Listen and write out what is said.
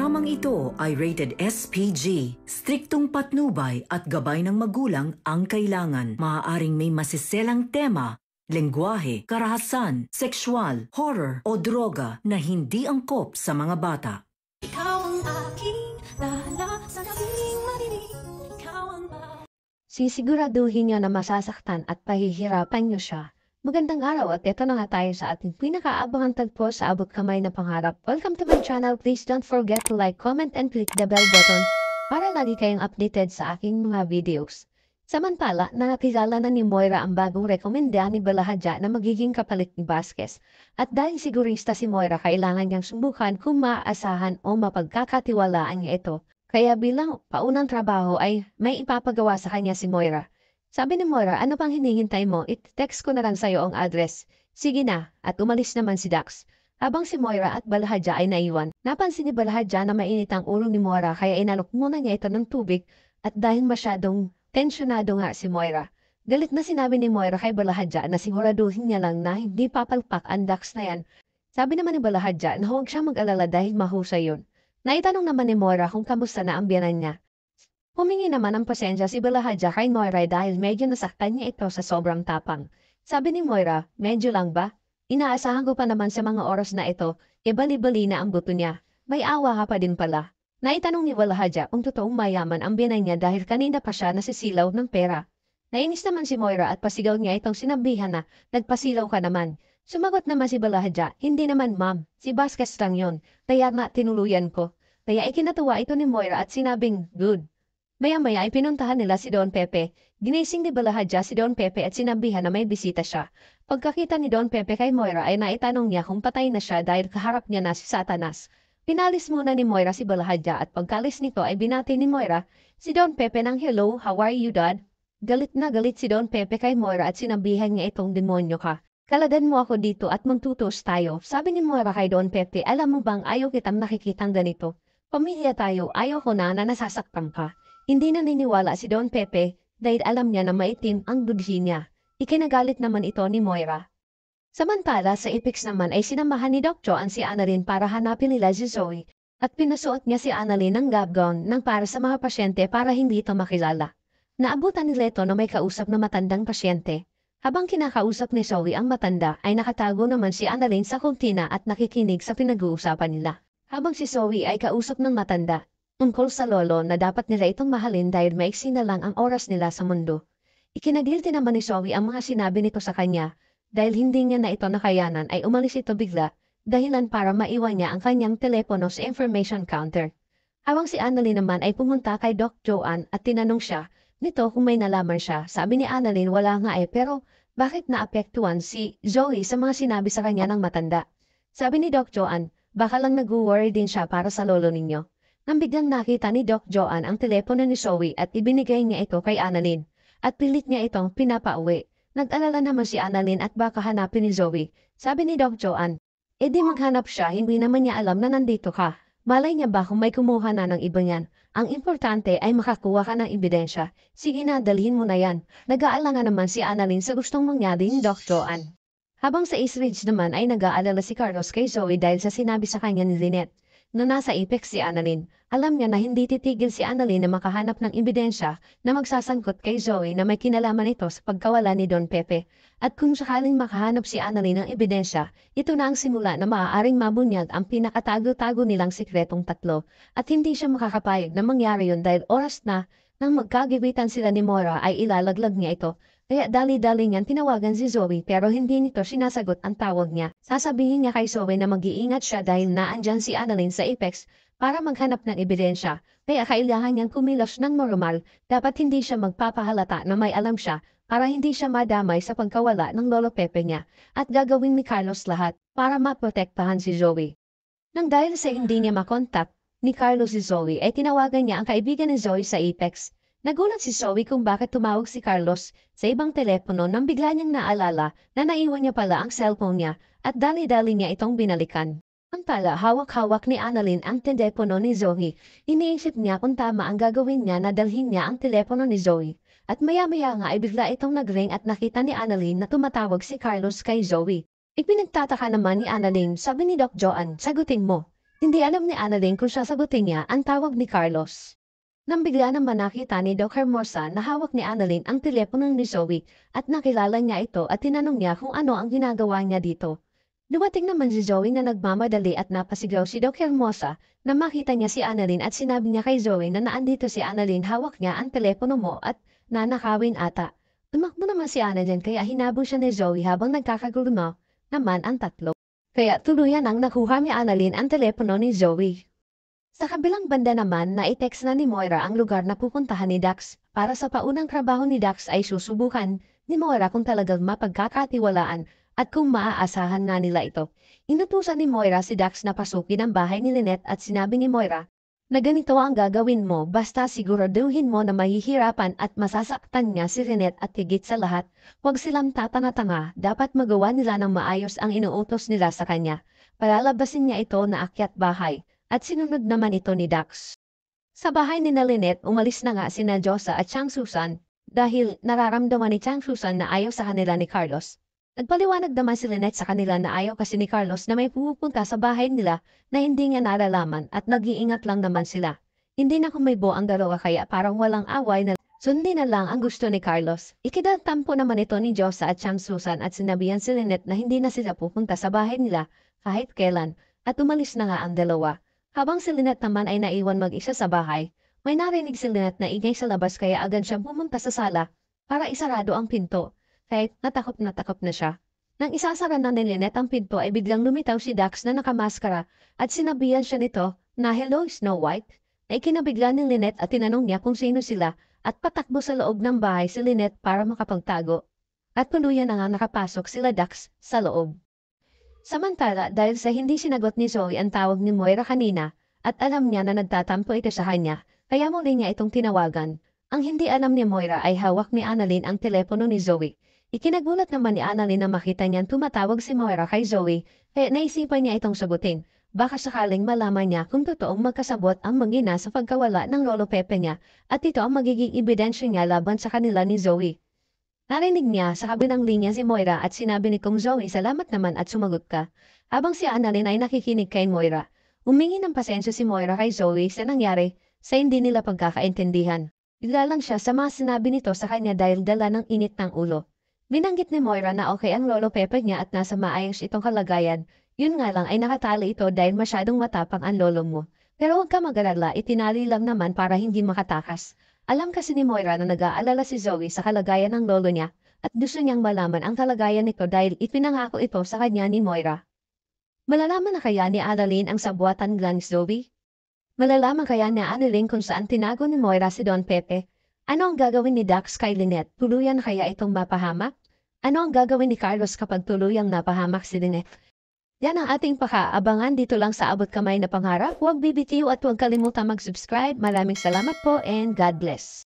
Programang ito ay rated SPG. Striktong patnubay at gabay ng magulang ang kailangan. Maaaring may masiselang tema, lengguwahe, karahasan, sexual, horror o droga na hindi angkop sa mga bata. Ikaw ang aking dahala sa gabing madilim. Sisiguraduhin niyo na masasaktan at pahihirapan niyo siya. Magandang araw at ito na nga tayo sa ating pinakaabangang tagpo sa abot kamay na pangarap. Welcome to my channel. Please don't forget to like, comment, and click the bell button para lagi kayong updated sa aking mga videos. Samantala, nakakilala na ni Moira ang bagong rekomenda ni Balahadja na magiging kapalit ni Vasquez. At dahil sigurista si Moira, kailangan niyang subukan kung maaasahan o mapagkakatiwalaan niya ito. Kaya bilang paunang trabaho ay may ipapagawa sa kanya si Moira. Sabi ni Moira, ano pang hinihintay mo? I-text ko na lang sa'yo ang address. Sige na, at umalis naman si Dax. Habang si Moira at Balahadja ay naiwan, napansin ni Balahadja na mainit ang ulo ni Moira kaya inalok muna niya ito ng tubig at dahil masyadong tensyonado nga si Moira. Galit na sinabi ni Moira kay Balahadja na siguraduhin niya lang na hindi papalpak ang Dax na yan. Sabi naman ni Balahadja na huwag siya mag-alala dahil mahusay yun. Naitanong naman ni Moira kung kamusta na ang biyanan niya. Humingi naman ng pasensya si Balahadja kay Moira dahil medyo nasaktan niya ito sa sobrang tapang. Sabi ni Moira, medyo lang ba? Inaasahan ko pa naman sa mga oras na ito, bali-bali na ang buto niya. May awa ka pa din pala. Naitanong ni Balahadja kung totoong mayaman ang biyanan niya dahil kanina pa siya nasisilaw ng pera. Nainis naman si Moira at pasigaw niya itong sinabihan na, nagpasilaw ka naman. Sumagot naman si Balahadja, hindi naman ma'am, si Vasquez lang yun, kaya nga tinuluyan ko. Kaya ikinatuwa ito ni Moira at sinabing, good. Maya-maya ay pinuntahan nila si Don Pepe. Ginising ni Balahadja si Don Pepe at sinabihan na may bisita siya. Pagkakita ni Don Pepe kay Moira ay naitanong niya kung patay na siya dahil kaharap niya na si Satanas. Pinalis muna ni Moira si Balahadja at pagkalis nito ay binati ni Moira si Don Pepe ng hello, how are you dad? Galit na galit si Don Pepe kay Moira at sinabihan niya itong demonyo ka. Kaladan mo ako dito at magtutos tayo. Sabi ni Moira kay Don Pepe, alam mo bang ayaw kitang nakikitang ganito? Pamilya tayo, ayaw ko na nasasaktan ka. Hindi naniniwala si Don Pepe dahil alam niya na maitim ang budhi niya. Ikinagalit naman ito ni Moira. Samantala sa Apex naman ay sinamahan ni Doc Joan si Annalyn para hanapin nila si Zoe at pinasuot niya si Annalyn ng gabgown ng para sa mga pasyente para hindi ito makilala. Naabutan nila ito na may kausap na matandang pasyente. Habang kinakausap ni Zoe ang matanda ay nakatago naman si Annalyn sa kurtina at nakikinig sa pinag-uusapan nila. Habang si Zoe ay kausap ng matanda tungkol sa lolo na dapat nila itong mahalin dahil maiksi na lang ang oras nila sa mundo. Ikinagilty naman ni Zoe ang mga sinabi nito sa kanya dahil hindi niya na ito nakayanan ay umalis ito bigla dahilan para maiwan niya ang kanyang telepono sa information counter. Habang si Annalyn naman ay pumunta kay Doc Joan at tinanong siya nito kung may nalaman siya. Sabi ni Annalyn wala nga pero bakit naapektuhan si Zoe sa mga sinabi sa kanya ng matanda? Sabi ni Doc Joan, baka lang nag-worry din siya para sa lolo ninyo. Nang biglang nakita ni Doc Joan ang telepono ni Zoe at ibinigay niya ito kay Annalyn at pilit niya itong pinapauwi. Nag-alala naman si Annalyn at baka hanapin ni Zoe. Sabi ni Doc Joan, di maghanap siya, hindi naman niya alam na nandito ka. Malay niya ba kung may kumuha na ng iba niyan? Ang importante ay makakuha ka ng ebidensya. Sige na, dalhin mo na yan. Nag-aalala naman si Annalyn sa gustong mangyari ni Doc Joan. Habang sa East Ridge naman ay nag-aalala si Carlos kay Zoe dahil sa sinabi sa kanya ni Lynette. Na nasa Apex si Annalyn, alam niya na hindi titigil si Annalyn na makahanap ng ebidensya na magsasangkot kay Zoe na may kinalaman ito sa pagkawala ni Don Pepe. At kung sakaling makahanap si Annalyn ng ebidensya, ito na ang simula na maaaring mabunyag ang pinakatago-tago nilang sikretong tatlo. At hindi siya makakapayag na mangyari yun dahil oras na nang magkagibitan sila ni Moira ay ilalaglag niya ito. Kaya dali-dali niyan tinawagan si Zoe pero hindi nito sinasagot ang tawag niya. Sasabihin niya kay Zoe na mag-iingat siya dahil naandyan si Annalyn sa Apex para maghanap ng ebidensya. Kaya kailangan niyang kumilos ng normal, dapat hindi siya magpapahalata na may alam siya para hindi siya madamay sa pagkawala ng lolo Pepe niya at gagawin ni Carlos lahat para maprotektahan si Zoe. Nang dahil sa hindi niya makontak ni Carlos si Zoe ay tinawagan niya ang kaibigan ni Zoe sa Apex. Nagulat si Zoe kung bakit tumawag si Carlos sa ibang telepono nang bigla niyang naalala na naiwan niya pala ang cellphone niya at dali-dali niya itong binalikan. Ang tala, hawak-hawak ni Annalyn ang telepono ni Zoe. Iniisip niya kung tama ang gagawin niya na dalhin niya ang telepono ni Zoe. At maya-maya nga ay bigla itong nag-ring at nakita ni Annalyn na tumatawag si Carlos kay Zoe. Ipinagtataka naman ni Annalyn, sabi ni Doc Joan, sagutin mo. Hindi alam ni Annalyn kung sasagutin niya ang tawag ni Carlos. Nang bigla naman nakita ni Doc Hermosa na hawak ni Annalyn ang telepono ni Zoe at nakilala niya ito at tinanong niya kung ano ang ginagawa niya dito. Dumating naman si Zoe na nagmamadali at napasigaw si Doc Hermosa na makita niya si Annalyn at sinabi niya kay Zoe na naandito si Annalyn, hawak niya ang telepono mo at nanakawin ata. Tumakbo naman si Annalyn kaya hinabol siya ni Zoe habang nagkakagulo naman ang tatlo. Kaya tuluyan ang nakuha ni Annalyn ang telepono ni Zoe. Sa kabilang banda naman, na-text na ni Moira ang lugar na pupuntahan ni Dax. Para sa paunang trabaho ni Dax ay susubukan ni Moira kung talagang mapagkakatiwalaan at kung maaasahan nga nila ito. Inutusan ni Moira si Dax na pasukin ang bahay ni Lynette at sinabi ni Moira na ganito ang gagawin mo basta siguraduhin mo na mahihirapan at masasaktan niya si Lynette at higit sa lahat, huwag silang tatanga-tanga, dapat magawa nila ng maayos ang inuutos nila sa kanya. Palalabasin niya ito na akyat bahay. At sinunod naman ito ni Dax. Sa bahay ni Lynette, umalis na nga sina Josa at Chang Susan dahil nararamdaman ni Chang Susan na ayaw sa kanila ni Carlos. Nagpaliwanag naman si Lynette sa kanila na ayaw kasi ni Carlos na may pupunta sa bahay nila na hindi niya nalalaman at nag-iingat lang naman sila. Hindi na kumibo ang dalawa kaya parang walang away na sundin na lang ang gusto ni Carlos. Ikidatampo naman ito ni Josa at Chang Susan at sinabihan si Lynette na hindi na sila pupunta sa bahay nila kahit kailan at umalis na nga ang dalawa. Habang si Lynette naman ay naiwan mag-isa sa bahay, may narinig si Lynette na ingay sa labas kaya agad siyang pumunta sa sala para isarado ang pinto, kahit natakot na siya. Nang isasara na ni Lynette ang pinto ay biglang lumitaw si Dax na nakamaskara at sinabihan siya nito na hello Snow White, ay kinabigla ni Lynette at tinanong niya kung sino sila at patakbo sa loob ng bahay si Lynette para makapagtago. At tuluyan na nga nakapasok sila Dax sa loob. Samantala, dahil sa hindi sinagot ni Zoe ang tawag ni Moira kanina, at alam niya na nagtatampo ito sa kanya, kaya muli niya itong tinawagan. Ang hindi alam ni Moira ay hawak ni Annalyn ang telepono ni Zoe. Ikinagulat naman ni Annalyn na makita niyang tumatawag si Moira kay Zoe, kaya naisipan niya itong sagutin. Baka sakaling malaman niya kung totoong magkasabot ang mag-ina sa pagkawala ng lolo Pepe niya, at ito ang magiging ebidensya niya laban sa kanila ni Zoe. Narinig niya sa kabilang linya si Moira at sinabi ni Kong Zoe, salamat naman at sumagot ka. Habang si Annalyn ay nakikinig kay Moira, humingi ng pasensya si Moira kay Zoe sa nangyari sa hindi nila pagkakaintindihan. Bigla lang siya sa mga sinabi nito sa kanya dahil dala ng init ng ulo. Binanggit ni Moira na okay ang lolo Pepe niya at nasa maayos itong kalagayan. Yun nga lang ay nakatali ito dahil masyadong matapang ang lolo mo. Pero huwag ka mag-alala, itinali lang naman para hindi makatakas. Alam kasi ni Moira na nag-aalala si Zoe sa kalagayan ng lolo niya at gusto niyang malaman ang kalagayan nito dahil ipinangako ito sa kanya ni Moira. Malalaman na kaya ni Annalyn ang sabuatan ni Zoe? Malalaman kaya ni Annalyn kung saan tinago ni Moira si Don Pepe? Ano ang gagawin ni Dax kay Lynette? Tuluyan kaya itong mapahamak? Ano ang gagawin ni Carlos kapag tuluyang napahamak si Lynette? Yan ang ating pakaabangan dito lang sa Abot Kamay na Pangarap. Huwag bibitiw at huwag kalimutan mag-subscribe. Maraming salamat po and God bless.